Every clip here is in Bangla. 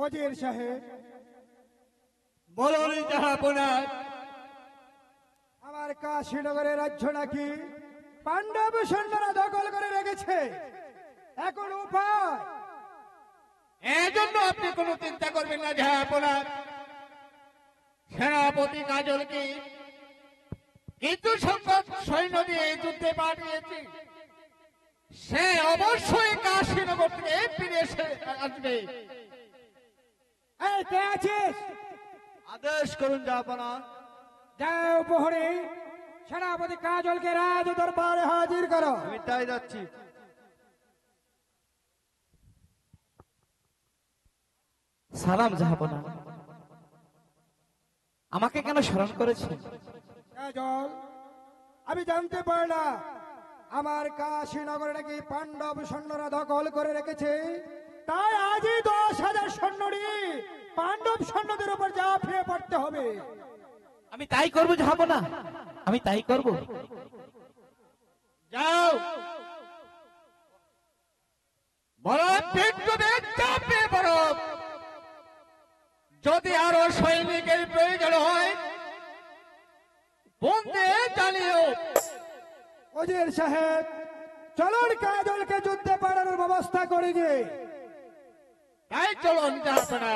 ওজির সাহেব, বলুন জাহাপনা। আমার কাশীনগরের রাজ্য নাকি পাণ্ডব সৈন্যরা দখল করে রেখেছে। এখন উপায়? এজন্য আপনি কোনো চিন্তা করবেন না জাহাপনা। সেনাপতি কাজলকে কিছু সংখ্যক সৈন্য দিয়ে এই যুদ্ধে পাঠিয়েছে। সে অবশ্যই কাশীনগর থেকে ফিরে এসে আসবে। এই কে আছিস? আদেশ করুন জাহাপনা। যাও প্রহরী, সেনাপতি কাজলকে রাজ দরবারে হাজির করো। আমি তাই যাচ্ছি। সালাম জাহাপনা, আমাকে কেন স্মরণ করেছেন? কাজল, আমি জানতে পারলাম আমার কাশীনগরে নাকি পাণ্ডব সৈন্যরা দখল করে রেখেছে। তাই আজই 10,000 সৈন্য নিয়ে পাণ্ডব সৈন্যদের উপর ঝাঁপিয়ে পড়তে হবে। আমি তাই করব জাহাপনা, আমি তাই করব। যাও, বরফ বিদ্যুতে চাপিয়ে পড়ো। যদি আরো সৈনিকের প্রয়োজন হয় বন্দে চালিও। ওজির সাহেব, চলুন কাজলকে যুদ্ধে পাঠানোর ব্যবস্থা করে গে। তাই চলুন জাহাপনা।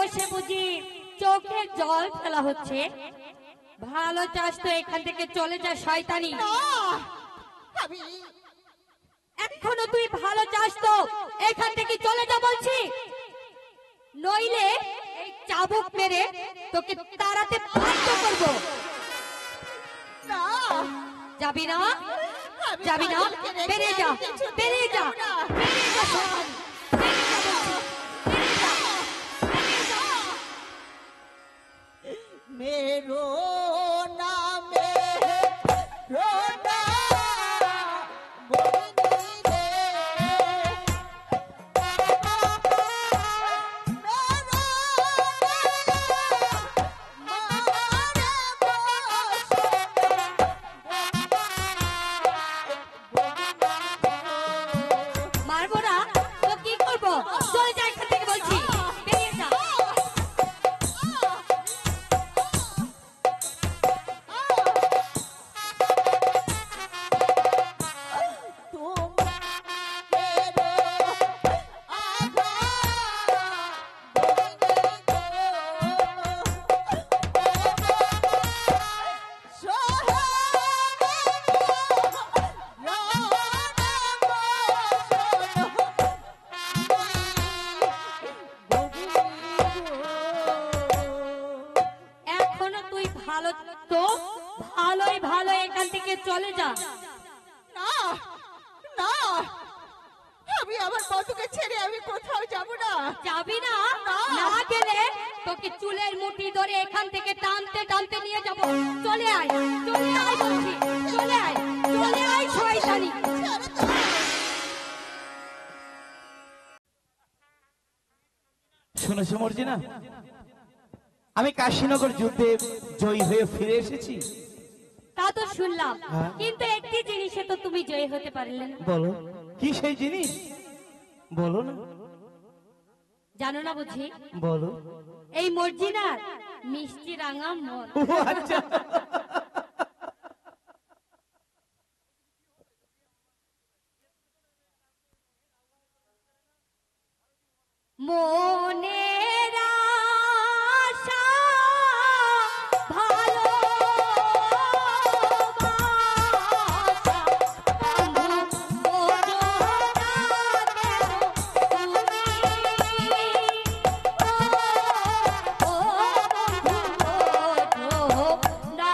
বসে বুঝি চোখে জল ফেলা হচ্ছে? ভালো চাস তো এখান থেকে চলে যা শয়তানি। আমি এখনো তুই ভালো চাস তো এখান থেকে চলে যা বলছি, নইলে এই চাবুক মেরে তোকে তাড়াতে বাধ্য করব। না, যাবি না? আমি যাবি না? কাজলকে রেখে বেরিয়ে যা, আমি কিছুতেই বেরিয়ে যা, যাব না। বেরিয়ে যা শয়তানি, বেরিয়ে যা বলছি, বেরিয়ে যা, বেরিয়ে যা। मेरो नामे रोना बोलनी रे मेरो मारे মারবো না তো কি করবো? চলে যা এখান থেকে বলছি, বেরিয়ে যা। तुम मेरो आधा এখনো তুই ভালো তো ভালোই ভালো এখান থেকে চলে যা। না না আমি আমার বন্ধুকে ছেড়ে আমি কোথাও যাব না। যাবি না? না গেলে তোকে চুলের মুঠি ধরে এখান থেকে টানতে টানতে নিয়ে যাব। চলে আয়, চলে আয় বলছি, চলে আয়, চলে আয় শয়তানি। শুনেছো মর্জিনা, আমি কাশীনগর যুদ্ধে জয়ী হয়ে ফিরে এসেছি। তা তো শুনলাম, হ্যাঁ। কিন্তু একটি জিনিসে তো তুমি জয়ী হতে পারলে না। বলো কি সেই জিনিস, বলো না, জানো না বুঝি? বলো। এই মর্জিনার মিষ্টি রাঙা মন। ও আচ্ছা, মনের আশা ভালোবাসা বন্ধু বোঝো না কেন তুমি? ও বন্ধু বোঝো না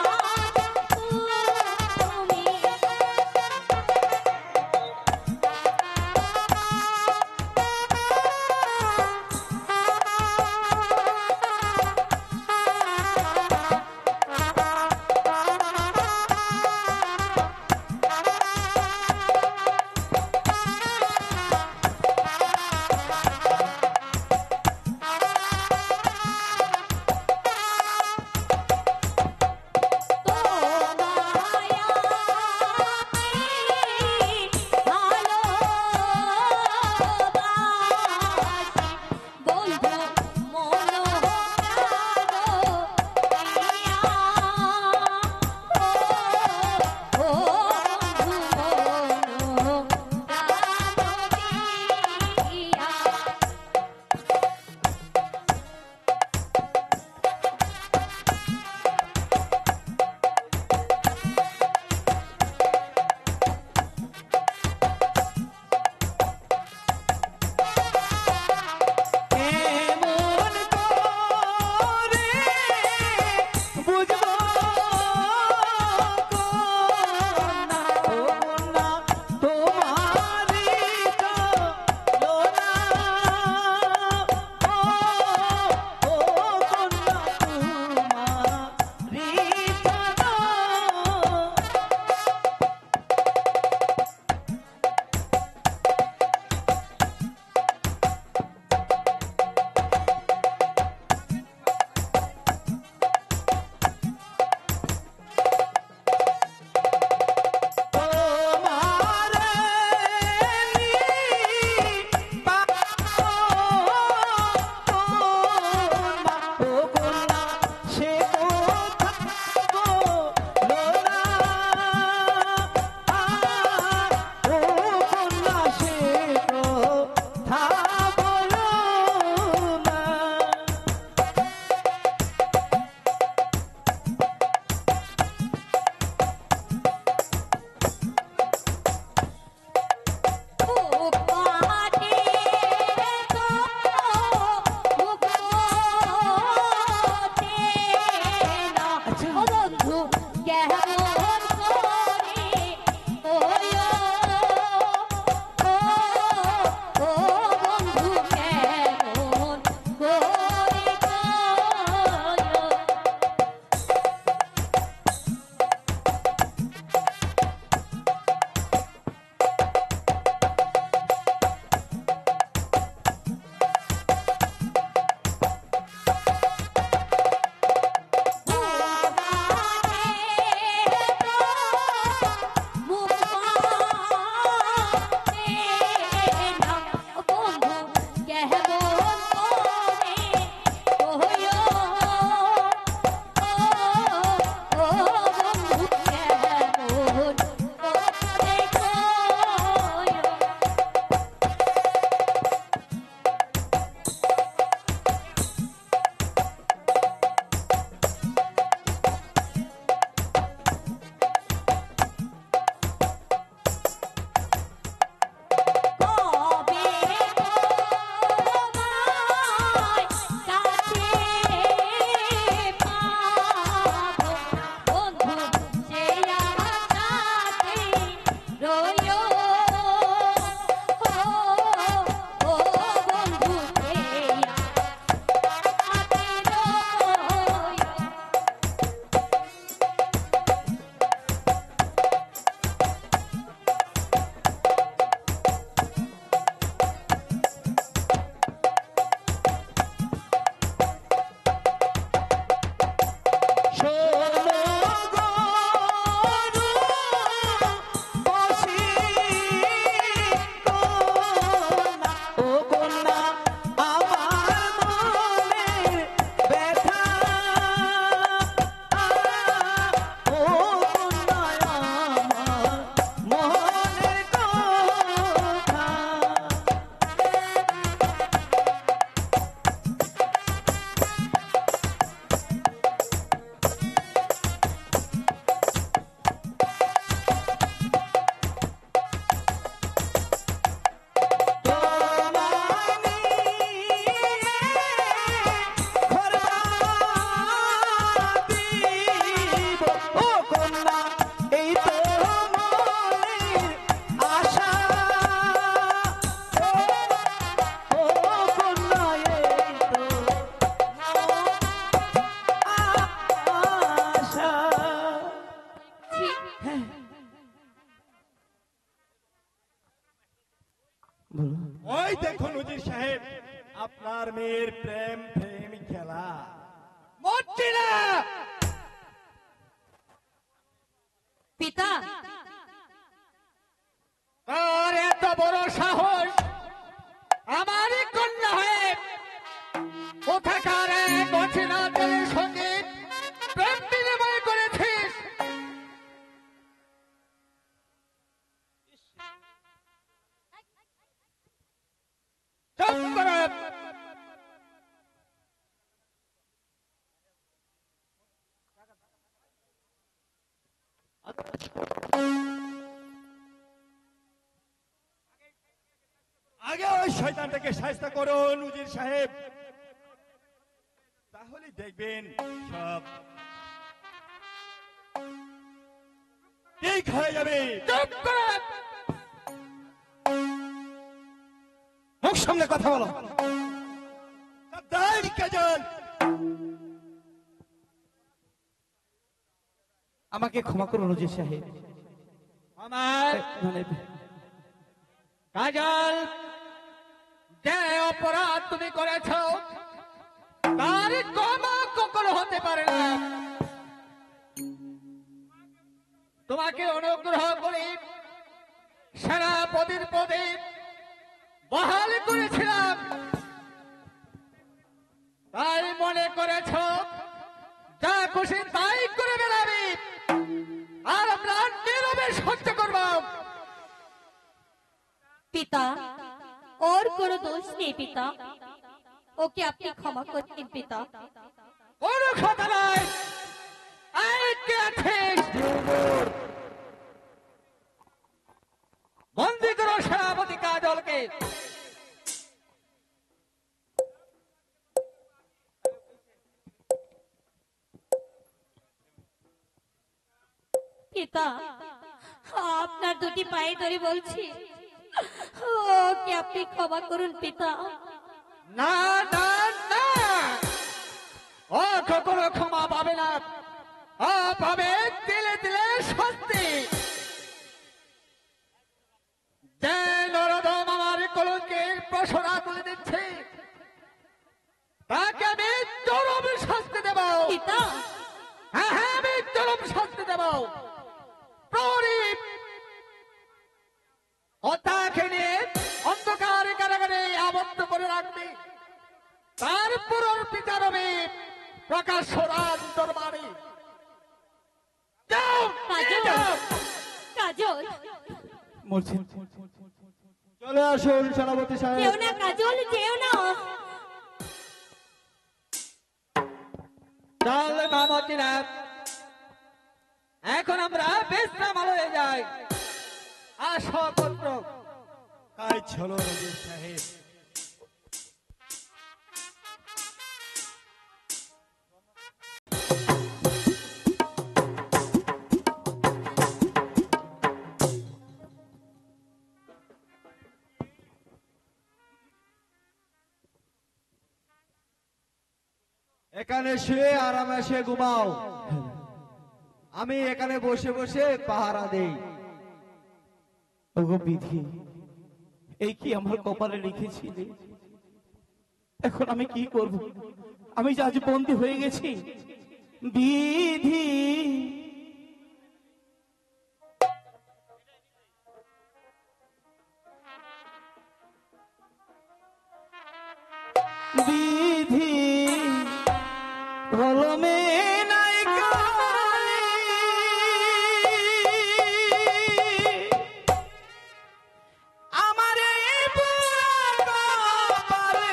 ওই দেখুন উজির সাহেব, আপনার মেয়ের প্রেম প্রেম খেলা। মরছি না। পিতা, তোর এত বড় সাহস, আমারই কন্যা হয়ে কোথাকার এক অচেনা ছেলের সঙ্গে প্রেম বিনিময় করেছিস। চুপ করো। আগে ওই শয়তানটাকে শায়েস্তা করুন উজির সাহেব, তাহলে দেখবেন সব ঠিক হয়ে যাবে। চুপ করো। মুখ সামনে কথা বলো। সাবধান কাজল। আমাকে ক্ষমা করুন উজির সাহেব। আমার মানে কাজল, যে অপরাধ তুমি করেছ তার ক্ষমা কখনো হতে পারে না। তোমাকে অনুগ্রহ করে সেনাপতির পদে বহাল করেছিলাম, তাই মনে করেছ যা খুশি তাই করে বেড়াবি, আর আমরা নীরবে সহ্য করব। পিতা, ওর কোনো দোষ নেই পিতা, ওকে আপনি ক্ষমা করতেন পিতা। কোনো কথা নাই। এই কে আছিস? বন্দি করো সেনাপতি কাজলকে। পিতা, আপনার দুটি পায়ে ধরে বলছি, ওকে আপনি ক্ষমা করুন পিতা। না না না, ও কখনো ক্ষমা পাবে না, ও পাবে দিলে দিলে শাস্তি। যে নরদম আমার কলঙ্কের প্রসরা তুলে দিচ্ছে, তাকে আমি চরম শাস্তি দেব। পিতা, হ্যাঁ হ্যাঁ, আমি চরম শাস্তি দেব। প্রদীপ হত্যাকে নিয়ে অন্ধকার কারাগারে আবদ্ধ করে রাখবে, তারপর বিচার হবে প্রকাশ্য রাজ দরবারে। যাও, কাজল, যাও। কাজল, মরছি। চলে আসুন সেনাপতি যেও সাহেব। না কাজল, যেও না। চল মামতিরা, এখন আমরা বিশ্রামালয়ে যাই। আসো পুত্র। তাই চলো উজির সাহেব। এখানে শুয়ে আরামে সে ঘুমাও, আমি এখানে বসে বসে পাহারা দেই। ওগো বিধি, এই কি আমার কপালে লিখেছিলে? এখন আমি কি করব? আমি যে আজ বন্দী হয়ে গেছি। বিধি, বিধি কলমে নাই কালি, আমার এই বুড়া কপালে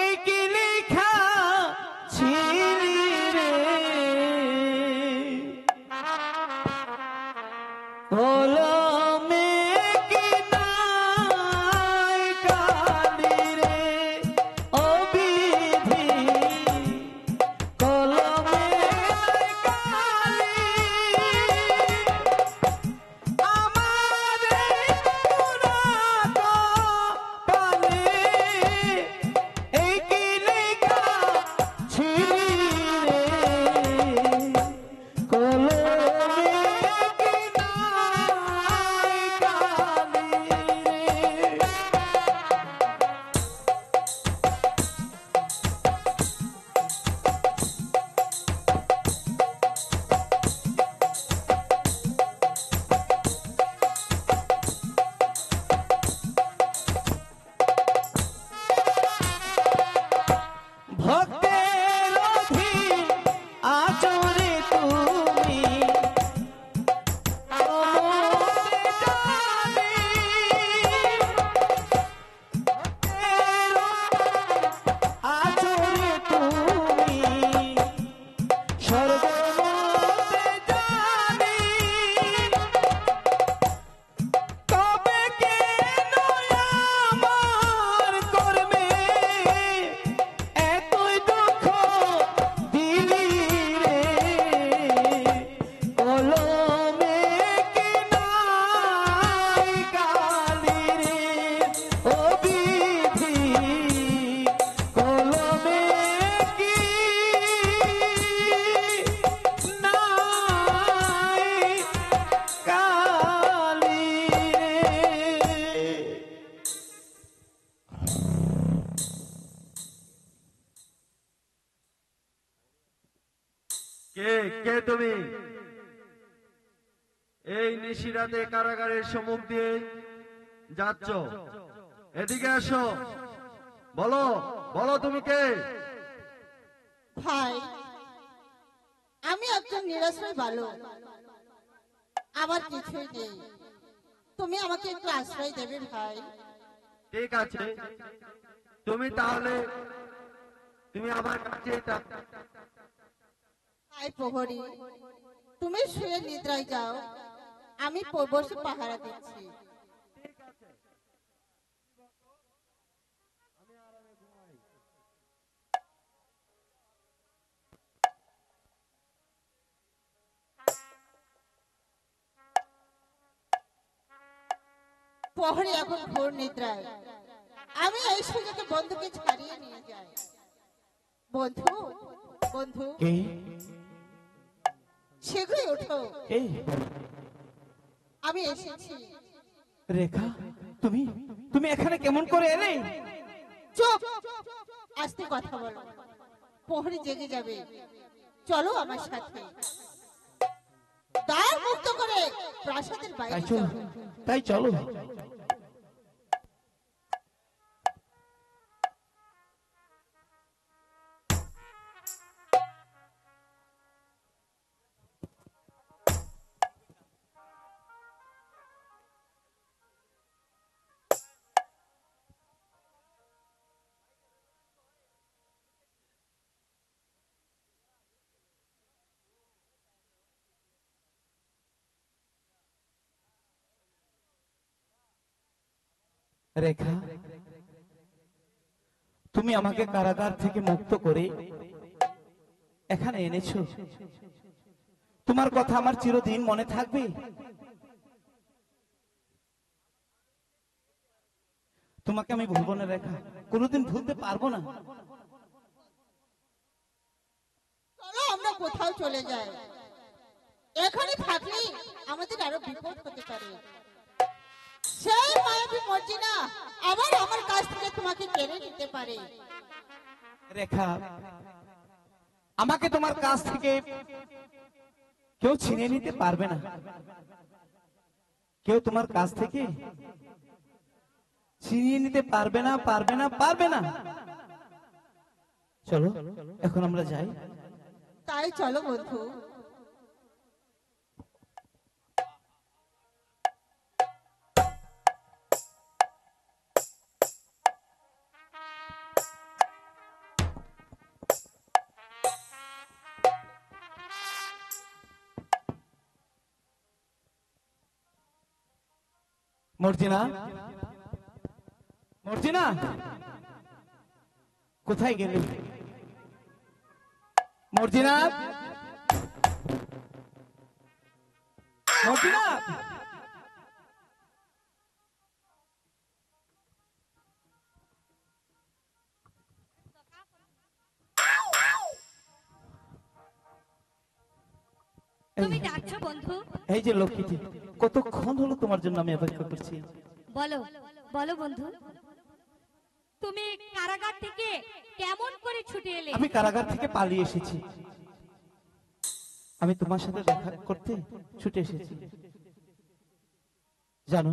এই কি লেখা ছিলি রে? কলমে কি নাই কালি রে, ও বিধি কলমে নাই কালি, আমার এই বুড়া কপালে এই কি লেখা ছিলি রে? কলমে কি নাই কে কে তুমি? এই নিশিরাতে কারাগারের সম্মুখ দিয়ে যাচ্ছ, এদিকে আসো। বলো বলো তুমি কে? ভাই, আমি একজন নিরাশ্রয় বালক, আমার কিছুই নেই, তুমি আমাকে একটু আশ্রয় দেবে ভাই। ঠিক আছে, তুমি তাহলে তুমি আমার কাছে ভাই প্রহরী, তুমি শুয়ে নিদ্রায় যাও, আমি বসে পাহারা দিচ্ছি। প্রহরী এখন ঘোর নিদ্রায়, আমি এই সুযোগে বন্ধুকে ছাড়িয়ে নিয়ে যাই। বন্ধু, বন্ধু, কে? শীঘ্রই ওঠো, কে? আমি এসেছি। রেখা, তুমি তুমি এখানে কেমন করে এলে? চুপ, আস্তে কথা বলো, প্রহরী জেগে যাবে। চলো আমার সাথে, দ্বার মুক্ত করে প্রাসাদের বাইরে তাই চলো, চলো। তাই চলো। রেখা, তুমি আমাকে কারাগার থেকে মুক্ত করে এখানে এনেছো, তোমার কথা আমার চিরদিন মনে থাকবে। তোমাকে আমি ভুলবো না রেখা, কোনোদিন ভুলতে পারবো না। চলো আমরা কোথাও চলে যাই, এখানে থাকলে আমাদের আরো বিপদ হতে পারে। সেই মায়াবী মর্জিনা আবার আমার কাছ থেকে তোমাকে কেড়ে নিতে পারে। রেখা, আমাকে তোমার কাছ থেকে কেউ ছিনিয়ে নিতে পারবে না, কেউ তোমার কাছ থেকে ছিনিয়ে নিতে পারবে না, পারবে না, পারবে না। চলো এখন আমরা যাই। তাই চলো বন্ধু। মর্জিনা, মর্জিনা, কোথায় গেলে? মর্জিনা, মর্জিনা, তুমি ডাকছো বন্ধু? এই যে লক্ষ্মীটি, কতক্ষণ হলো তোমার জন্য আমি অপেক্ষা করছি। বলো বলো বন্ধু, তুমি কারাগার থেকে কেমন করে ছুটে এলে? আমি কারাগার থেকে পালিয়ে এসেছি, আমি তোমার সাথে দেখা করতে ছুটে এসেছি। জানো,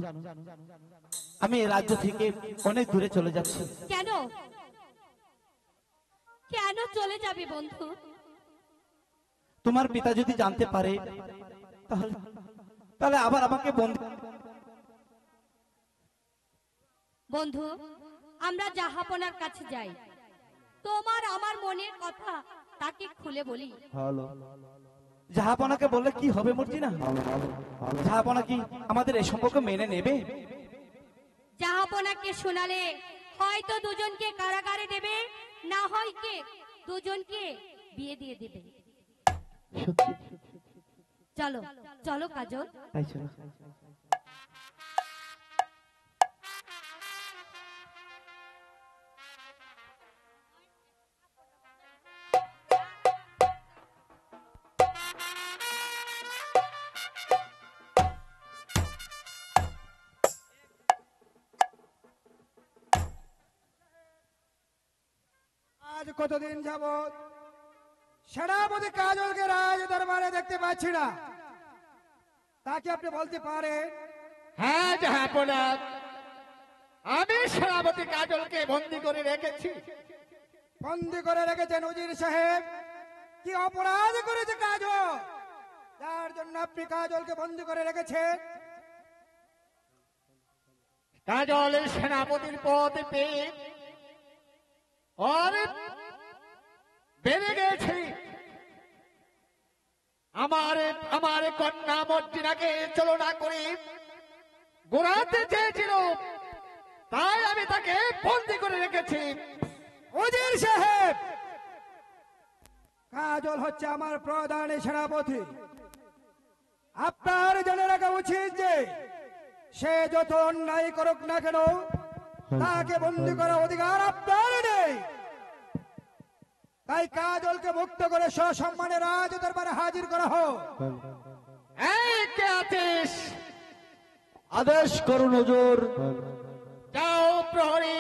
আমি এই রাজ্য থেকে অনেক দূরে চলে যাচ্ছি। কেন কেন চলে যাবে বন্ধু? তোমার পিতা যদি জানতে পারে তাহলে তাহলে আবার আমাকে বন্ধু, আমরা জাহাপনার কাছে যাই, তোমার আমার মনের কথা তাকে খুলে বলি। জাহাপনাকে বললে কি হবে মর্জিনা? জাহাপনা কি আমাদের এই সম্পর্ক মেনে নেবে? জাহাপনাকে শোনালে হয়তো দুজনকে কারাগারে দেবে, না হয় কি দুজনকে বিয়ে দিয়ে দেবে। সত্যি? চলো চলো কাজল। তাই চলো। আজ কতদিন যাবৎ সেনাপতি কাজলকে রাজ একেবারে দেখতে পাচ্ছি না, তাকে আপনি বলতে পারেন? হ্যাঁ জাহাপনা, আমি সেনাপতি কাজলকে বন্দি করে রেখেছি। বন্দি করে রেখেছেন উজির সাহেব? কি অপরাধ করেছে কাজল, যার জন্য আপনি কাজলকে বন্দি করে রেখেছেন? কাজল সেনাপতির পদ পেয়ে আর বেড়ে গেছে। আমার কন্যা মর্জিনাকে চলনা করে গোড়াতে চেয়েছিল, তাই আমি তাকে বন্দি করে রেখেছি। উজির সাহেব, কাজল হচ্ছে আমার প্রধান সেনাপতি। আপনার জেনে রাখা উচিত যে সে যত অন্যায় করুক না কেন, তাকে বন্দি করার অধিকার আপনার নেই। তাই কাজলকে মুক্ত করে সসম্মানে রাজ দরবারে হাজির করা হোক। এই কে আছিস? আদেশ করুন হুজুর। যাও প্রহরী,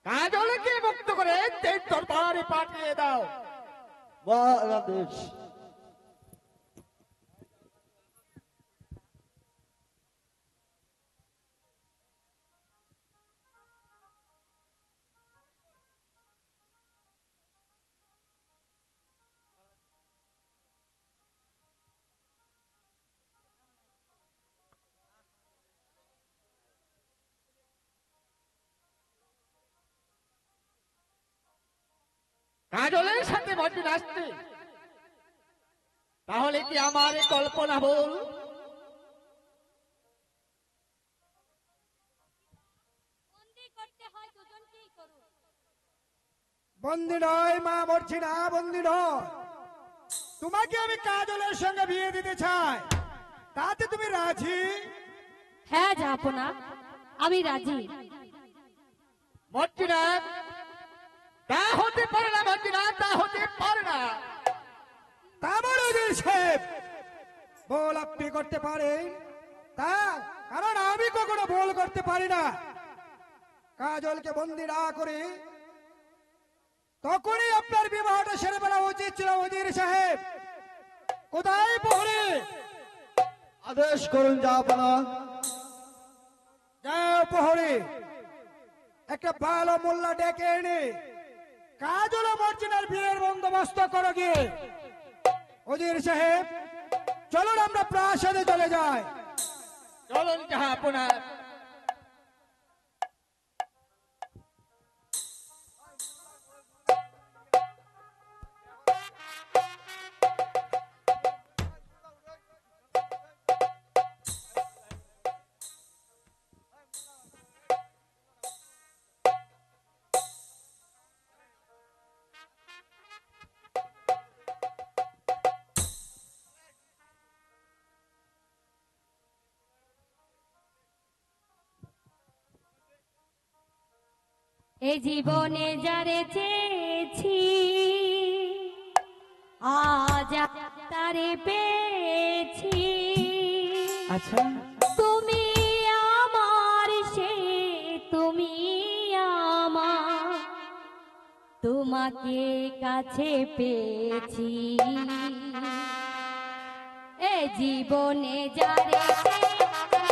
কাজলকে মুক্ত করে দরবারে পাঠিয়ে দাও। আদেশ। কাজলের সাথে মর্জিনা আসছে, তাহলে কি আমার এ কল্পনা ভুল? বন্দি করতে হয় দুজনকেই করুন। বন্দি নয় মা, বলছি না বন্দি নয়। তোমাকে আমি কাজলের সঙ্গে বিয়ে দিতে চাই, তাতে তুমি রাজি? হ্যাঁ জাহাপনা, আমি রাজি। মর্জিনা, তা হতে পারে না মর্জিনা, তা হতে পারে না। তারপর উজির সাহেব, বল আপনি করতে পারেন তা, কারণ আমি কখনো বল করতে পারি না। কাজলকে বন্দি না করে তখনই আপনার বিবাহটা সেরে ফেলা উচিত ছিল উজির সাহেব। কোথায় প্রহরী? আদেশ করুন জাহাপনা। যাও প্রহরী, একটা ভালো মোল্লা ডেকে এনে কাজল ও মর্জিনার বিয়ের বন্দোবস্ত করো গিয়ে। উজির সাহেব, চলুন আমরা প্রাসাদে চলে যাই। চলুন জাহাপনা। এই জীবনে যারে চেয়েছি, আজ তারে পেয়েছি। আচ্ছা, তুমি আমার, সে তুমি আমার, তোমাকে কাছে পেয়েছি। এ জীবনে যারে চেয়েছি,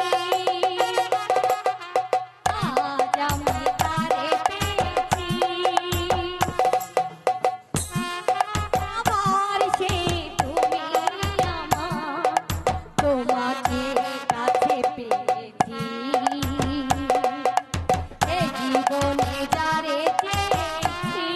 আজ আমি তারে পেয়েছি। আমার সে তুমি আমার, তোমাকে কাছে পেয়েছি। এ জীবনে যারে চেয়েছি,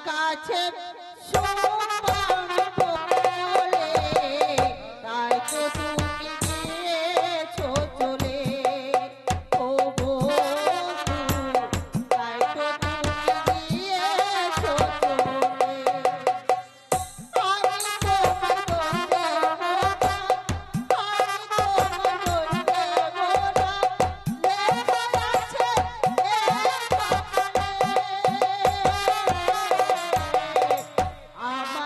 কাছে সোপান বলে, তাই তো তুমি গিয়েছো চলে। ও বন্ধু, তাই তো তুমি গিয়েছো চলে। আমি তোমার বলতে মোরা, আমি তোমার বলতে মোরা, লেখা আছে এ কপালে। আমার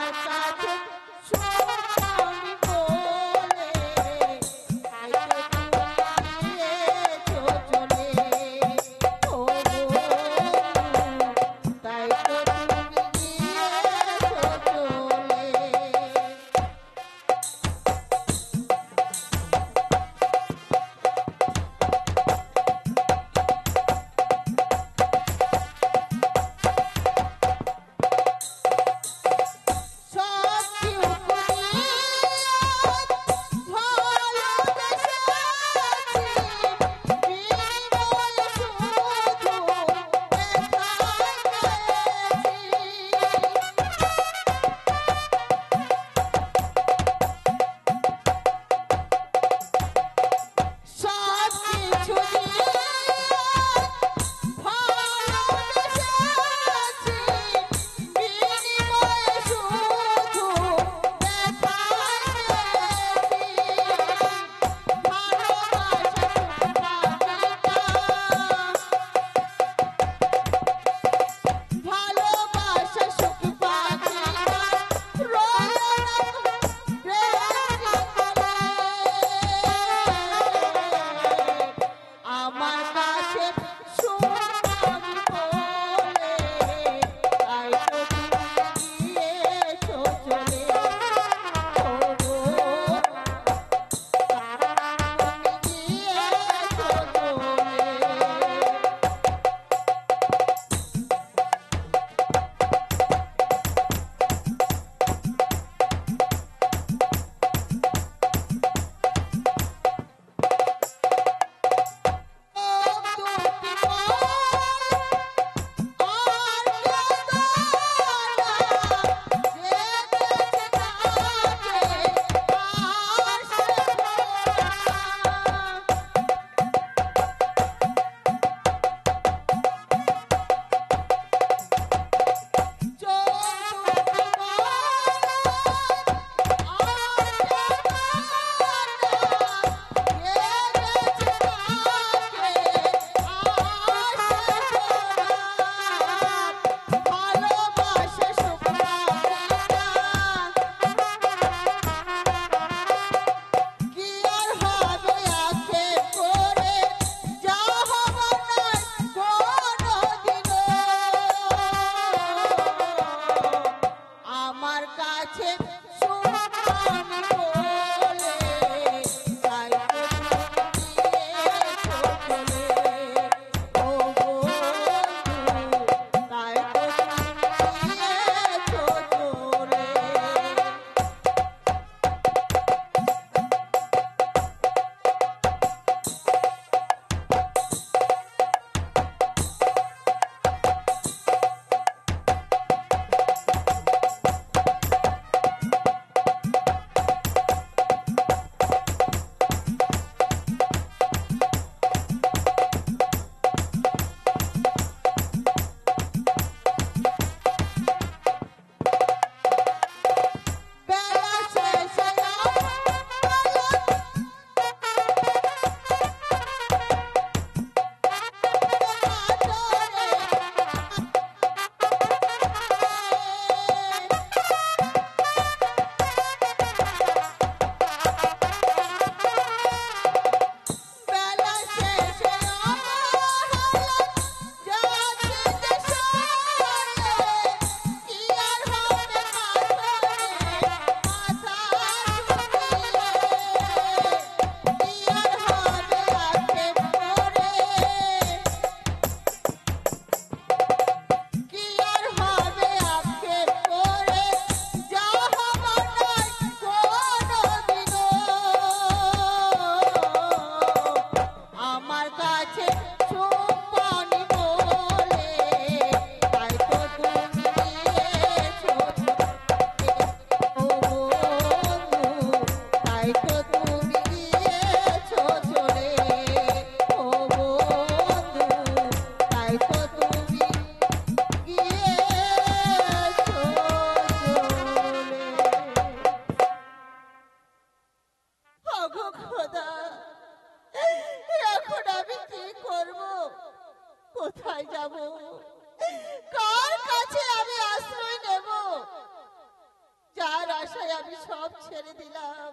আশায় আমি সব ছেড়ে দিলাম,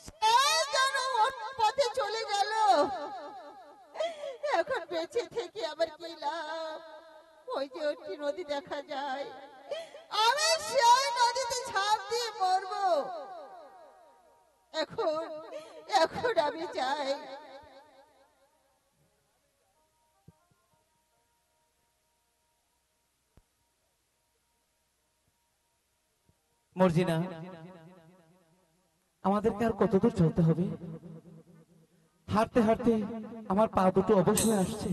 সে যেন ওর পথে চলে গেল। এখন বেঁচে থেকে আবার কি লাভ? ওই যে একটি নদী দেখা যায়, আমি সেই নদীতে ঝাঁপ দিয়ে মরবো। এখন এখন আমি যাই। মর্জিনা, আমাদেরকে আর কত দূর চলতে হবে? হাঁটতে হাঁটতে আমার পা দুটো অবশ হয়ে আসছে।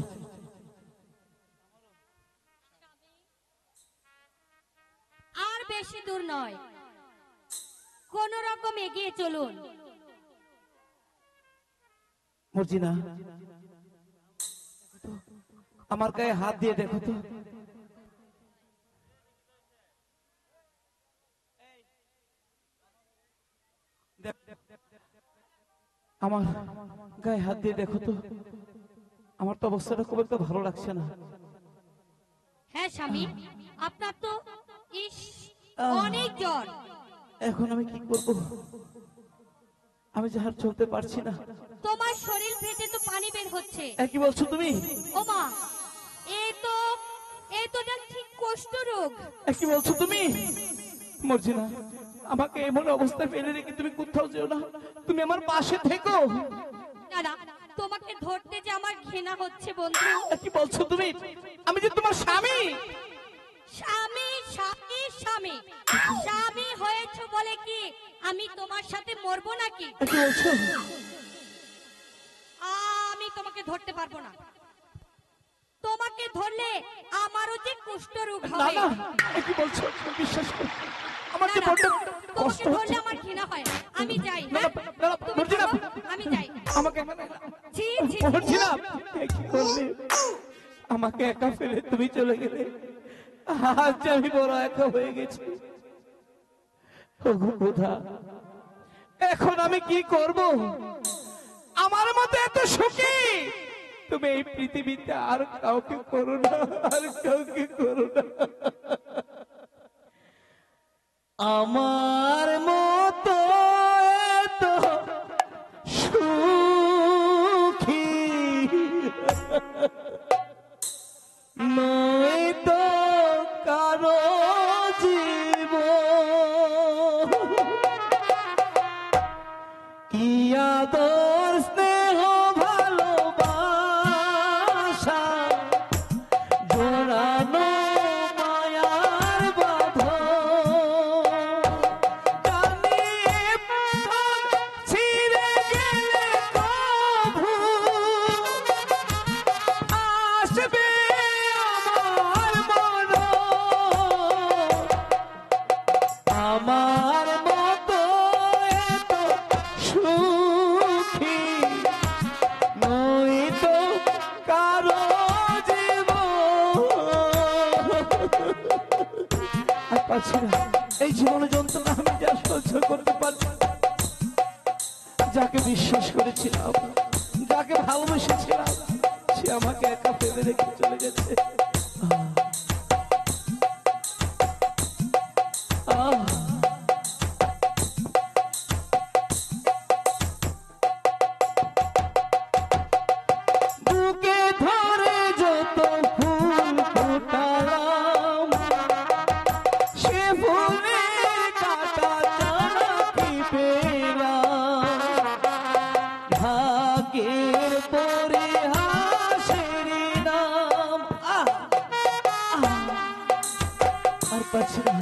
আর বেশি দূর নয়, কোন রকম এগিয়ে চলুন। মর্জিনা, আমার গায়ে হাত দিয়ে দেখো তো। আমার গায়ে হাত দিয়ে দেখো তো, আমার তো অবস্থাটা খুব একটা ভালো লাগছে না। হ্যাঁ স্বামী, আপনার তো অনেক জ্বর। এখন আমি কি করব? আমি যাহার চলতে পারছি না। তোমার শরীর ফেটে তো পানি বের হচ্ছে। কি বলছো তুমি? ও মা, এই তো ঠিক কুষ্ঠ রোগ। কি বলছো তুমি? মর্জিনা, আমাকে এমন অবস্থায় ফেলে রেখে তুমি কোথাও যেও না, তুমি আমার পাশে থেকো। না না, তোমাকে ধরতে যে আমার ঘৃণা হচ্ছে বন্ধু। কি বলছো তুমি? আমি যে তোমার স্বামী। স্বামী স্বামী স্বামী স্বামী হয়েছে বলে কি আমি তোমার সাথে মরবো নাকি? কি বলছো? আমি তোমাকে ধরতে পারবো না। তোমাকে ধরলে আমারও যে কুষ্ঠ রোগ না হবে। না, কি বলছো? বিশ্বাস করো, আমার যে না, বড় তোমাকে কষ্ট ধরলে হচ্ছে। আমার ঘৃণা হয়। আমি যাই। না, হ্যাঁ? না, না, তুমি মর্জিনা, থাকো, আমি যাই। আমাকে ছি, ছি, মর্জিনা, কি করলে? আমাকে একা ফেলে তুমি চলে গেলে। আজ আমি বড় একা হয়ে গেছি। ওগো খোদা, এখন আমি কি করব? আমার মতো এত সুখী তুমি এই পৃথিবীতে আর কাউকে করো না, আর কাউকে করো না। আমার মতো এত সুখী নয় তো কারো জীবন। কি আদর স্নেহ ভালোবাসা জোড়ানো মায়ার বাঁধন। জানিয়ে ছিঁড়ে গেলে কভু আসবে আমার মরণ। আমার মতো এত সুখী নই তো কারো জীবন। আর পারছি না, এই জীবনে যন্ত্রণা আমি যা সহ্য করতে পারছি না। যাকে বিশ্বাস করেছিলাম, যাকে ভালোবেসেছিলাম, সে আমাকে একা ফেলে রেখে চলে গেছে। বুকে ধরে যত ফুল ফোটালাম, সে ফুলে কাটা চারা কি পেলাম। ভাগ্যের পরে হাসের নাম। আর পারছি না।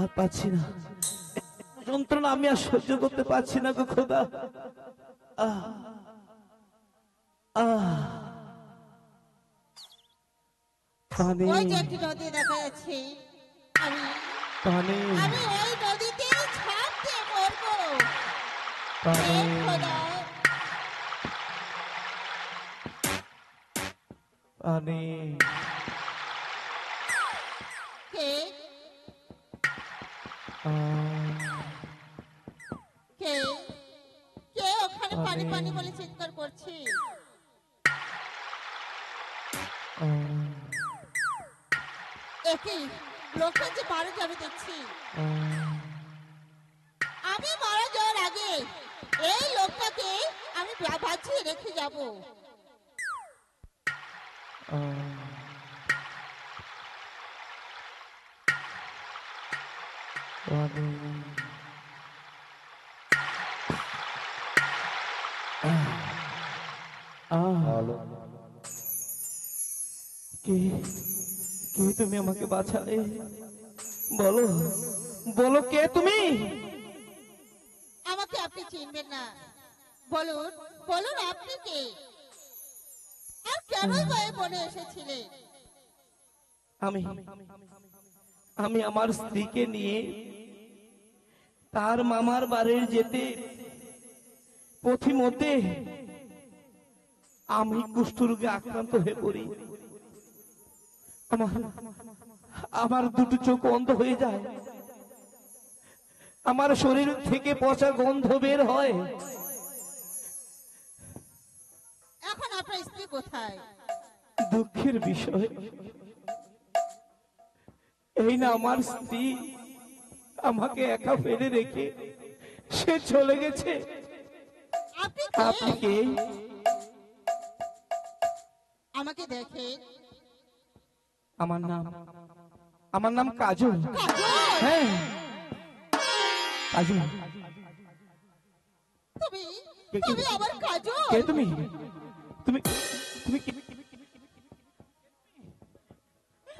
আর পাচ্ছি না, যন্ত্রণা আমি আর সহ্য করতে পারছি না গো খোদা। আহ আহ পানি ওই যে একটি নদী দেখা যাচ্ছে, আমি পানি আমি ওই নদীতে ঝাঁপ দিয়ে মরবো। পানি হে খোদা, পানি কে কে কে ওখানে পানি পানি বলে চিৎকার করছে? একই লোকটা যে মারা যাবে দেখছি। আমি মারা যাওয়ার আগে এই লোকটাকে আমি বাঁচিয়ে রেখে যাব। কে কে তুমি আমাকে বাঁচালে? বলো বলো কে তুমি? আমাকে আপনি চিনবেন না? বলুন বলুন আপনি কে, আর কেনই বা এই বনে এসেছিলেন? আমি আমি আমার স্ত্রীকে নিয়ে তার মামার বাড়ির যেতে পথিমধ্যে আমি কুষ্ঠরোগে আক্রান্ত হয়ে পড়ি। আমার আমার দুটো চোখ অন্ধ হয়ে যায়, আমার শরীর থেকে পচা গন্ধ বের হয়। এখন আপনার স্ত্রী কোথায়? দুঃখের বিষয় এই না, আমার স্ত্রী আমাকে একা ফেলে রেখে সে চলে গেছে। আপনি আপনি কে? কে? আমাকে দেখে আমার নাম কাজল। হ্যাঁ কাজল। তুমি কে? তুমি আমার কাজল? কে তুমি? তুমি তুমি কি?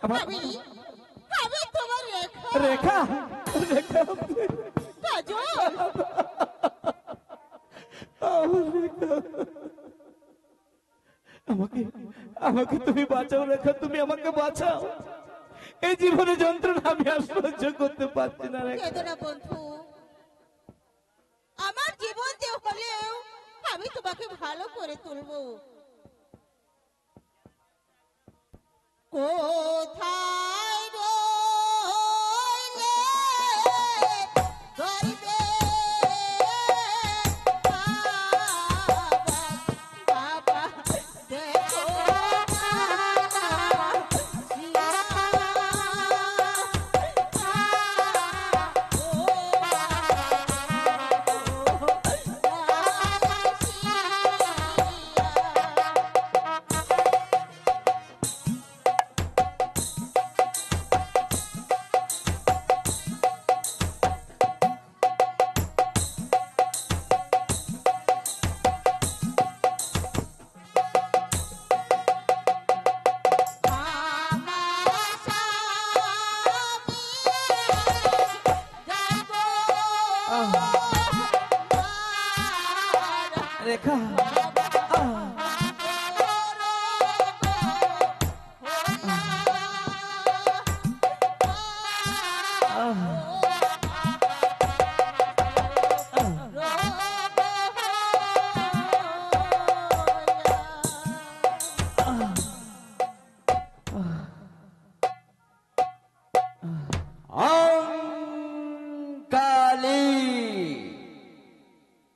আমার আমি আমি তোমার রেখা রেখা রেখা কাজল। আমাকে আমাকে তুমি বাঁচাও রেখা, তুমি আমাকে বাঁচাও। এই জীবনে যন্ত্রণা আমি আর সহ্য করতে পারছি না রেখা। কেঁদো না বন্ধু, আমার জীবন দিয়ে হলেও আমি তোমাকে ভালো করে তুলবো। কোথায় রইলে গর্বে বাবা, দেখো রেখা অঙ্কালি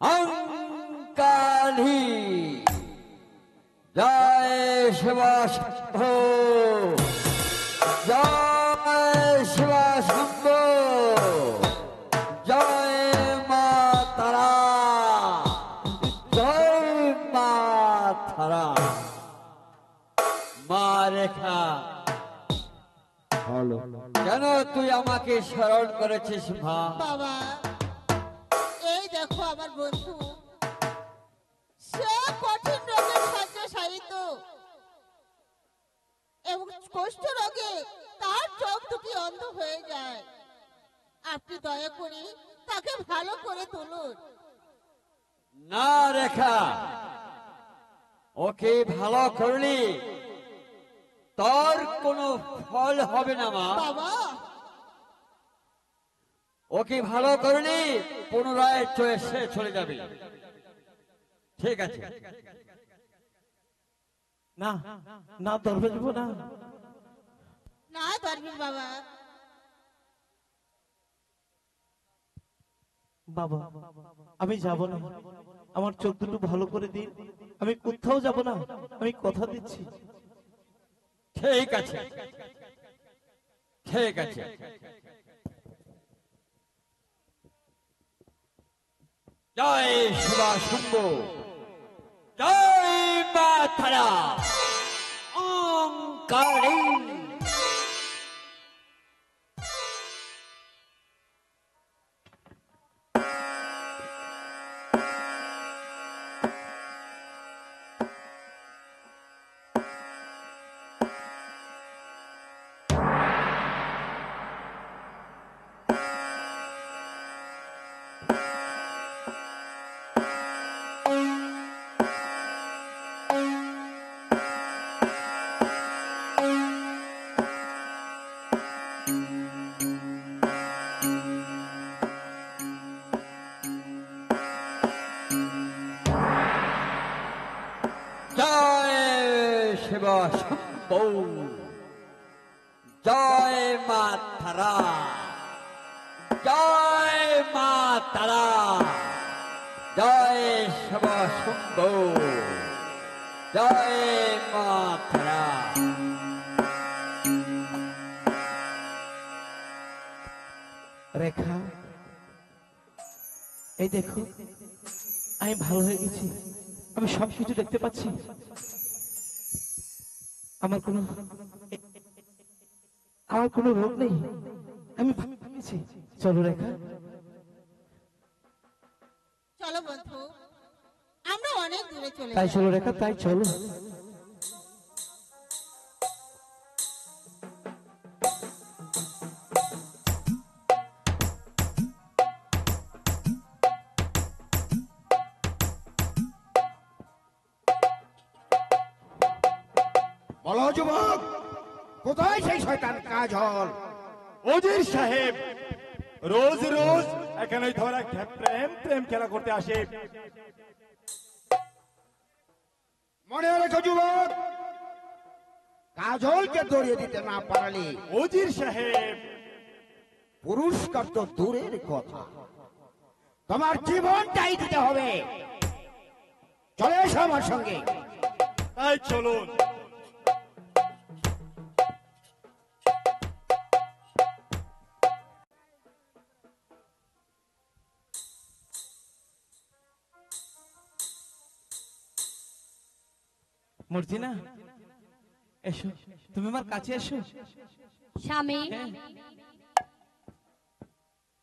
অঙ্কালি জয় শিবাশম্ভ, জয় শিবাশম্ভ, জয় মা তারা, জয় মা তারা। মা রেখা, কেন তুই আমাকে স্মরণ করেছিস মা? বাবা, এই দেখো আমার বন্ধু, সে কঠিন রোগে শয্যাশায়িত এবং কুষ্ঠ রোগে তার চোখ দুটি অন্ধ হয়ে যায়। আপনি দয়া করে তাকে ভালো করে তুলুন। না রেখা, ওকে ভালো করলি তোর কোনো ফল হবে না মা। বাবা, ওকে ভালো করলি পুনরায় সে চলে যাবে। ঠিক আছে? না না দরবার যাব না। না দরবেশ বাবা, বাবা আমি যাব না, আমার চোখ দুটো ভালো করে দিন, আমি কোথাও যাব না, আমি কথা দিচ্ছি। ঠিক আছে, ঠিক আছে। জয় শিবা শম্ভু, জয় মা তারা, ওঙ্কারী। জয় শিব শম্ভু, জয় মা তারা, জয় মা তারা, জয় শিব শম্ভু, জয় মা তারা। রেখা, এই দেখো আমি ভালো হয়ে গেছি, আমি সবকিছু দেখতে পাচ্ছি, আমার কোনো রোগ নেই, আমি ভালো আছি। চলো রেখা। চলো বন্ধু, আমরা অনেক দূরে চলে তাই যাই। চলো রেখা, তাই চলো। বলো যুবক, কোথায় সেই শয়তান কাজল? ওজির সাহেব রোজ রোজ এখানে ধরা প্রেম প্রেম খেলা করতে আসে। মনে রেখো যুবক, কাজলকে দড়িয়ে দিতে না পারলে ওজির সাহেব পুরস্কার তো দূরের কথা, তোমার জীবনটাই দিতে হবে। চলে এসো আমার সঙ্গে। তাই চলুন। মর্জিনা, এসো, তুমি আমার কাছে এসো। স্বামী, হ্যাঁ।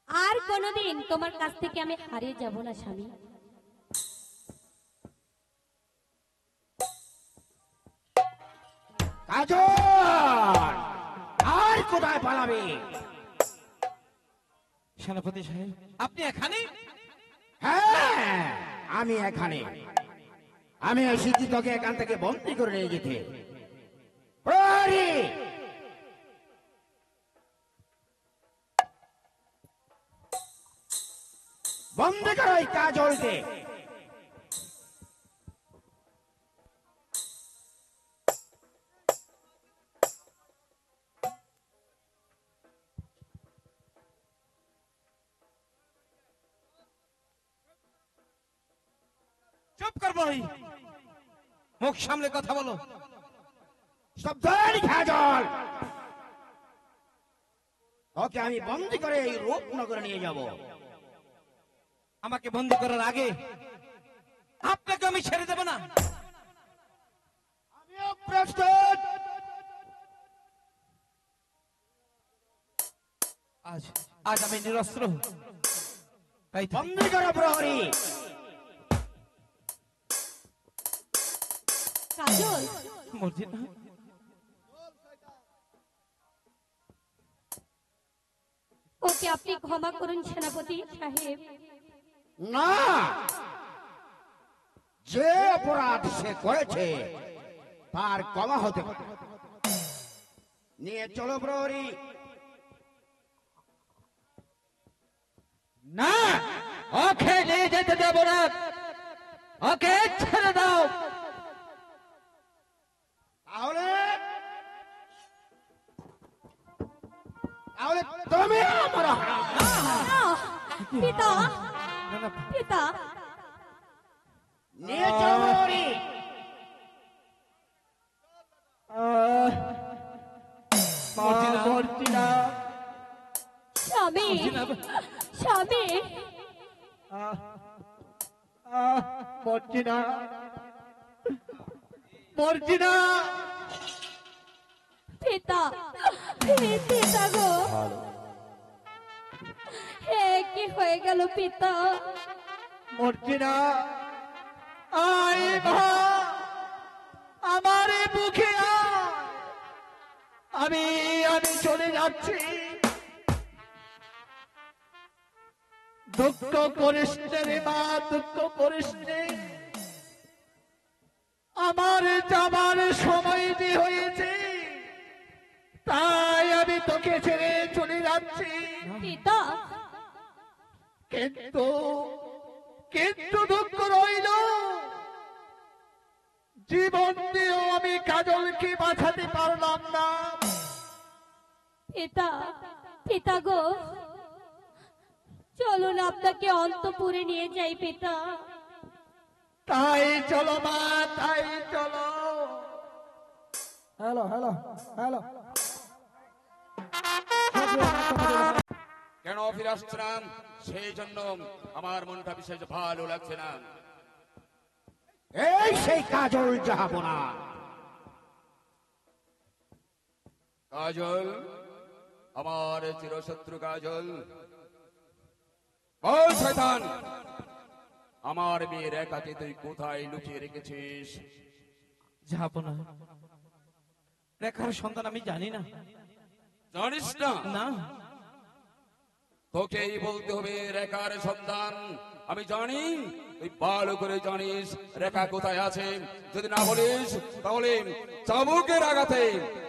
আর কোনোদিন তোমার কাছ থেকে আমি হারিয়ে যাব না স্বামী। কাজল, আর কোথায় পালাবে? সেনাপতি সাহেব, আপনি এখানে? হ্যাঁ, আমি এখানে। আমি এসেছি তোকে এখান থেকে বন্দি করে নিয়ে যেতে। প্রহরী, বন্দি করো এই কাজলকে। চুপ কর বই, মুখ সামলে কথা বলো। সাবধান কাজল, ওকে আমি বন্দি করে এই রূপনগরে নিয়ে যাব। আমাকে বন্দি করার আগে আপনাকে আমি ছেড়ে দেব না। আমিও প্রস্তুত। আজ আজ আমি নিরস্ত্র, তাই তো। বন্দি করো প্রহরী। কাজল, মর্জিনা, ওকে আমাকে আপনি ক্ষমা করুন সেনাপতি সাহেব। না, যে অপরাধ সে করেছে তার ক্ষমা হতে পারে। নিয়ে চলো প্রহরী। না, ওকে নিয়ে যেতে দেবো না, ওকে ছেড়ে দাও। তাহলে তাহলে তুমি আমার আহ! পিতা, পিতা, নিয়ে চলো প্রহরী। মর্জিনা, স্বামী, স্বামী, মর্জিনা, মর্জিনা। পিতা, পিতা গো, হে কি হয়ে গেল পিতা? মর্জিনা, আয় মা, আমার মুখে আয়। আমি আমি চলে যাচ্ছি। দুঃখ করিস নে রে মা, দুঃখ করিস নে। আমার যাবার সময় যে হয়েছে, তাই আমি তোকে ছেড়ে চলে যাচ্ছি। পিতা, কিন্তু কিন্তু দুঃখ রইল, জীবন দিয়েও আমি কাজলকে বাঁচাতে পারলাম না। পিতা, পিতা গো, চলুন আপনাকে অন্তপুরে নিয়ে যাই পিতা। তাই চলো মা, তাই চলো। হ্যালো হ্যালো হ্যালো, কেন ফিরে আসছিলাম, সেই জন্য আমার মনটা বিশেষ ভালো লাগছে না। এই সেই কাজল যাবো না। কাজল, আমার চিরশত্রু কাজল, বল শয়তান, আমার মেয়ে রেখাকে তুই কোথায় লুকিয়ে রেখেছিস? যাব না, রেখার সন্তান আমি জানি না। জানিস না? না, তোকেই বলতে হবে রেখার সন্তান আমি জানি। তুই ভালো করে জানিস রেখা কোথায় আছে। যদি না বলিস তাহলে চাবুকের আঘাতে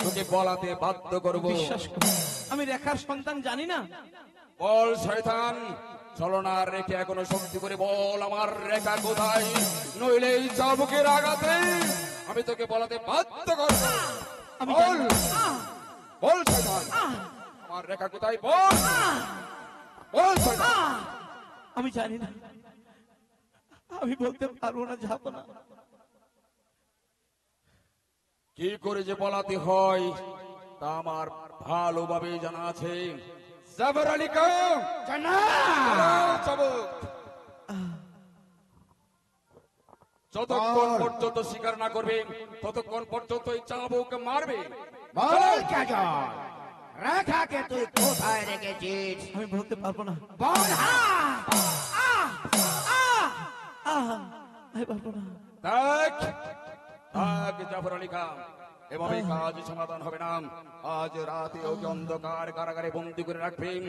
তোকে বলাতে বাধ্য করবো। বিশ্বাস করো, আমি রেখার সন্তান জানি না। বল শয়তান, ছলনার রেখে এখনো শক্তি করে বল আমার রেখা কোথায়, নইলে এই চাবুকের আঘাতে আমি তোকে বলাতে বাধ্য করবো। আমি বল, জানি না। বল শয়তান, আমার রেখা কোথায় বল, বল শয়তান। আমি জানি না, আমি বলতে পারবো না, যাবো না। কি করে যে বলাতে হয় তা আমার ভালোভাবে জানা আছে। জাফর আলী খাঁ, জানা চাবুক। যতক্ষণ পর্যন্ত স্বীকার না করবে ততক্ষণ পর্যন্ত এই চাবুক মারবে। বল কাজল, রেখাকে তুই কোথায় রেখেছিস? আমি বলতে পারবো না, বল। আমি পারবো না। দেখ, দেখ জাফর আলী খান, এভাবে কাজ সমাধান হবে না। আজ রাতে ওকে অন্ধকার কারাগারে বন্দি করে রাখবেন।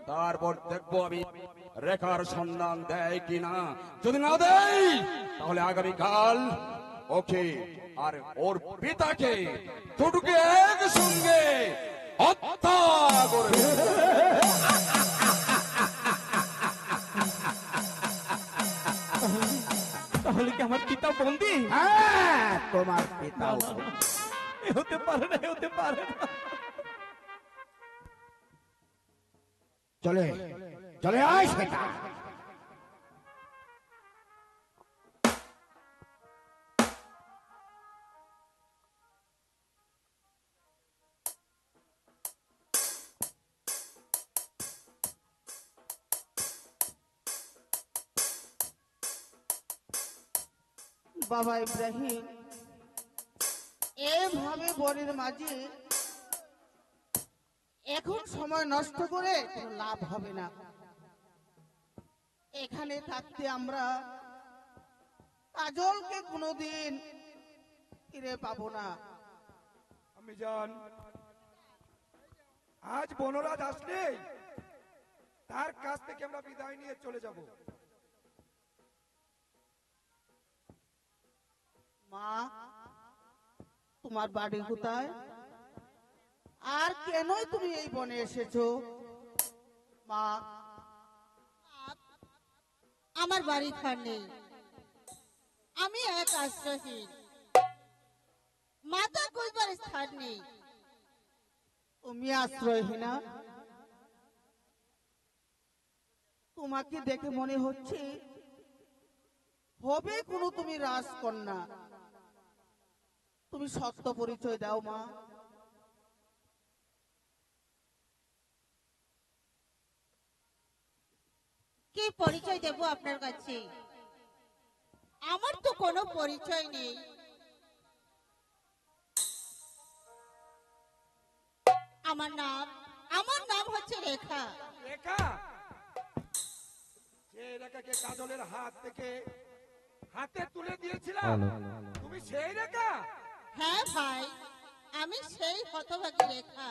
তারপর দেখবো আমি রেখার সন্ধান দেয় কিনা। যদি না দেয় তাহলে আগামীকাল ওকে আর ওর পিতাকে দুটোকে একসঙ্গে হত্যা করবে। তাহলে কি আমার পিতা বন্দি? হ্যাঁ, তোমার পিতা। এ হতে পারে না, এ হতে পারে না। চলে চলে আয় সেটা। বাবা ইব্রাহিম, এভাবে বনের মাঝে এখন সময় নষ্ট করে কোনো লাভ হবে না। এখানে থাকতে আমরা কাজলকে কোনোদিন ফিরে পাবো না। আমি জান, আজ বনরাজ আসলে তার কাছ থেকে আমরা বিদায় নিয়ে চলে যাব। মা, তোমার বাড়ি কোথায়? আর কেনই তুমি এই বনে এসেছো? মা, আমার বাড়ি ঘর নেই, আমি এক আশ্রয়হীন, মাথা কইবার স্থান নেই। তুমি আশ্রয়হীনা? তোমাকে দেখে মনে হচ্ছে হবে কোনো তুমি রাজকন্যা। তুমি সত্য পরিচয় দাও মা। কি পরিচয় দেব আপনার কাছে? আমার তো কোনো পরিচয় নেই। আমার নাম হচ্ছে রেখা। রেখা? যে রেখাকে কাজলের হাত থেকে হাতে তুলে দিয়েছিলাম, তুমি সেই রেখা? হ্যাঁ ভাই, আমি সেই হতভাগী রেখা।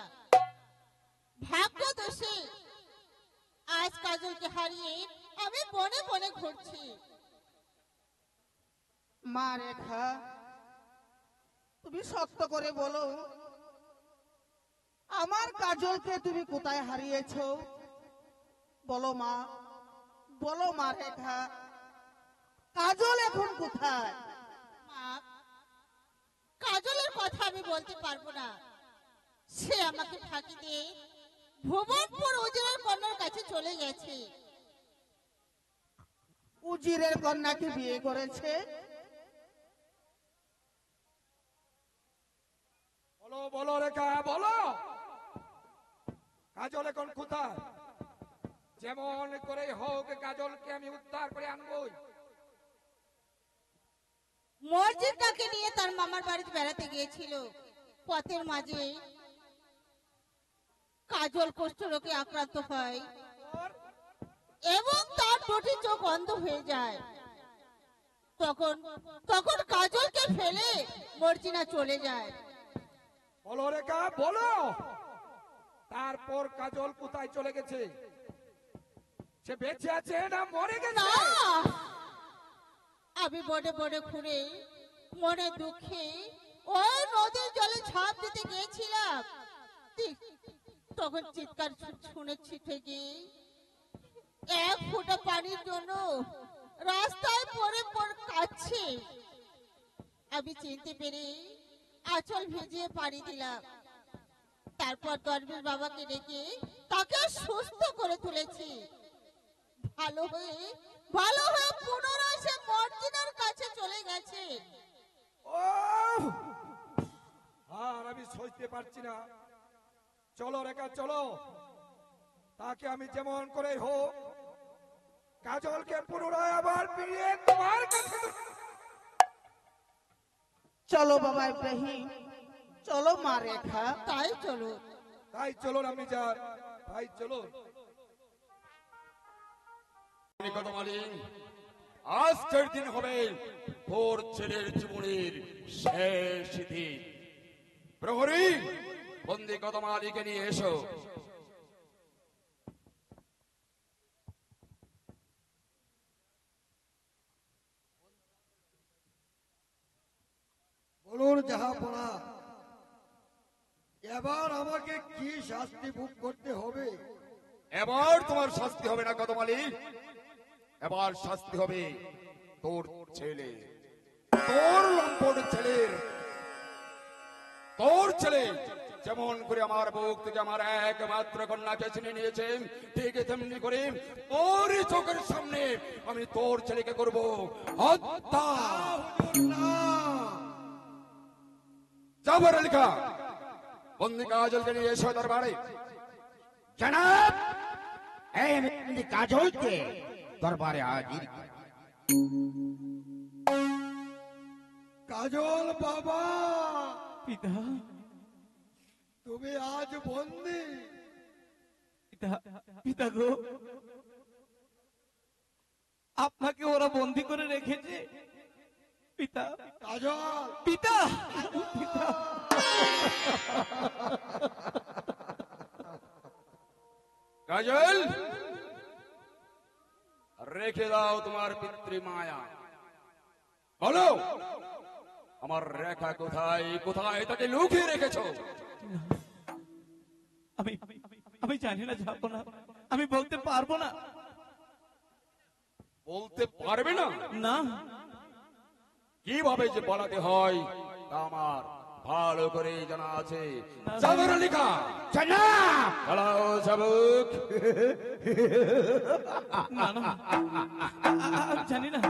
ভাগ্য দোষে আজ কাজলকে হারিয়ে আমি বনে বনে ঘুরছি। মা রেখা, তুমি সত্য করে বলো, আমার কাজলকে তুমি কোথায় হারিয়েছো? বলো মা, বলো মা রেখা, কাজল এখন কোথায়? মা, কাজলের কথা আমি বলতে পারবো না। সে আমাকে ফাঁকি দিয়ে ভুবনপুর উজিরের কন্যার কাছে চলে গেছে। উজিরের কন্যাকে বিয়ে করেছে? বলো বলো রেখা, বলো কাজল এখন কোথায়? যেমন করে হোক কাজলকে আমি উদ্ধার করে আনবই। মসজিদটাকে নিয়ে তার মামার বাড়িতে বেড়াতে গিয়েছিল। পথের মাঝে কাজল কুষ্ঠরোগে আক্রান্ত হয় এবং তার দুটি চোখ অন্ধ হয়ে যায়। তখন কাজলকে ফেলে মর্জিনা চলে যায়। বলো রেখা, বলো তারপর কাজল কোথায় চলে গেছে? সে বেঁচে আছে না মরে গেছে? না, আমি বড়ে বড়ে ঘুরে মনে দুঃখে ওই নদীর জলে ঝাঁপ দিতে গিয়েছিলাম। তখন চিৎকার শুনেছি ঠিকই, এক ফোঁটা পানির জন্য রাস্তায় পড়ে পড়ে কাঁদছে। আমি চিনতে পেরে আঁচল ভিজিয়ে পানি দিলাম। তারপর দরবেশ বাবাকে ডেকে তাকে সুস্থ করে তুলেছি। ভালো হয়ে পুনরায় সে মর্জিনার কাছে চলে গেছে। আর আমি সইতে পারছি না। চলো রেখা, চলো, তাকে আমি যেমন করে হোক কাজলকে পুনরায় আবার ফিরিয়ে তোমার কাছে। চলো বাবা ইব্রাহিম, চলো মা রেখা। তাই চলো, তাই চলো আমি যার, তাই চলো। আজকের দিন হবে তোর ছেলের জীবনের শেষ দিন। প্রহরী, বন্দি কদমালিকে নিয়ে এসো। বলুন জাহাপনা, এবার আমাকে কি শাস্তি ভোগ করতে হবে? এবার তোমার শাস্তি হবে না কদমালি, এবার শাস্তি হবে তোর ছেলে, তোর লম্পট ছেলের। তোর ছেলে যেমন করে আমার বুক থেকে আমার একমাত্র কন্যাকে চিনে নিয়েছে, ঠিক তেমনি করে তোর চোখের সামনে আমি তোর ছেলেকে করব হত্যা। যাবার লেখা বন্দি কাজলকে নিয়ে এসো দরবারে। জনাব, এই কাজলকে দরবারে হাজির। কাজল বাবা, পিতা, তুমি আজ বন্দি? পিতা, পিতা গো, আপনাকে ওরা বন্দি করে রেখেছে। পিতা, কাজল, পিতা, পিতা। কাজল, রেখে দাও তোমার পিতৃমায়া। বলো আমার রেখা কোথায়, কোথায় তাকে লুকিয়ে রেখেছো? আমি আমি জানি না, যাবো না, আমি বলতে পারবো না। বলতে পারবে না? না। কিভাবে যে বলাতে হয় তা আমার ভালো করে জানা আছে। চাদর লিখা চালাও চাবুক। না না, আমি জানি না।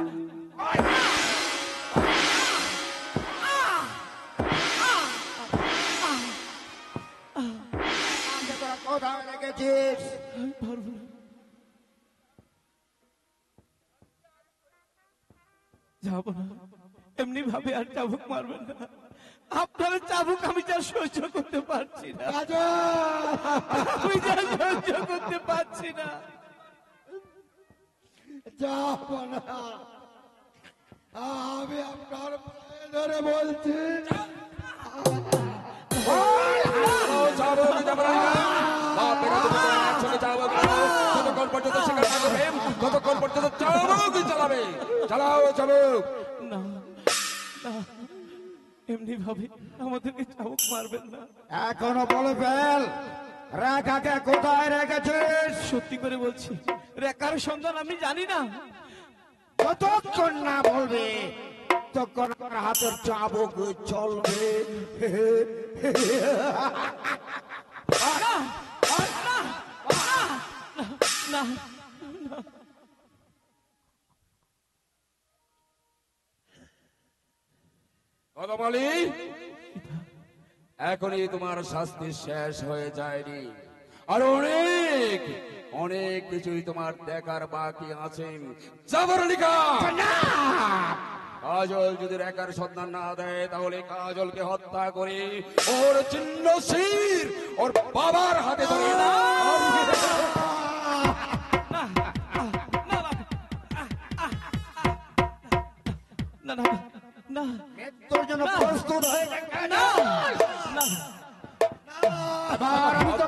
তোরা কোথায় রেখেছিস? আমি পারবো না। যাবো না, এমনি ভাবে আর চাবুক মারবেন না। আপনার চাবুক আমি যা সহ্য করতে পারছি না, আমি যা সহ্য করতে পারছি না। যাবো না, আমি আপনার পায়ে ধরে বলছি। কতক্ষণ পর্যন্ত শিকার না করবে, ততক্ষণ পর্যন্ত চাবুক চালাবে। চালাও চাবুক। না না, এমনি ভাবে আমাদেরকে চাবুক মারবেন না। এখনো বলে ফেল, রেখাকে কোথায় রেখেছিস? সত্যি করে বলছি, রেখার সন্ধান আমি জানি না। যতক্ষণ না বলবে ততক্ষণ আমার হাতের চাবুক চলবে। না না, কদমালি, এখনই তোমার শাস্তি শেষ হয়ে যায়নি, আর অনেক অনেক কিছুই তোমার দেখার বাকি আছে। চাদর লিখা। কাজল যদি রেখার সন্ধান না দেয় তাহলে কাজলকে হত্যা করে ওর চিহ্ন শির ওর বাবার হাতে ধরে না না না, মৃত্যুর জন্য প্রস্তুত হয়ে যাক। না না, এবার আমি তো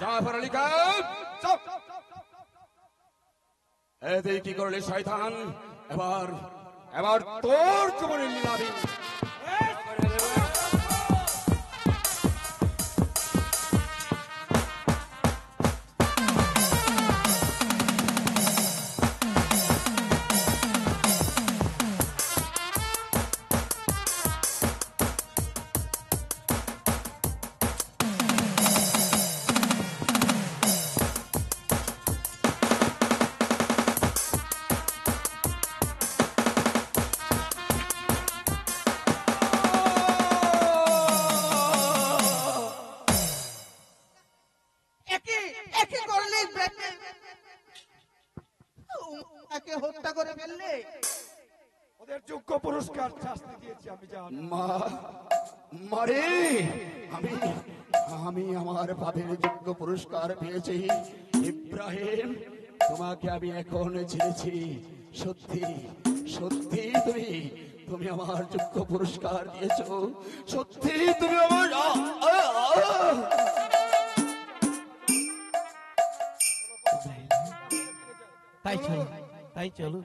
জাফর আলী খান, চুপ! এতে কি করলে শয়তান? এবার এবার তোর জীবনের লীলাবি। তাকে হত্যা করে ফেললে। ওদের যোগ্য পুরস্কার শাস্তি দিয়েছি আমি জানি। মারে আমি আমি আমার পাপের যোগ্য পুরস্কার পেয়েছি। ইব্রাহিম, তোমাকে আমি এখন ছেড়েছি। সত্যি সত্যি তুমি তুমি আমার যোগ্য পুরস্কার দিয়েছো। সত্যি তুমি আমার তাই চলো, তাই চলো।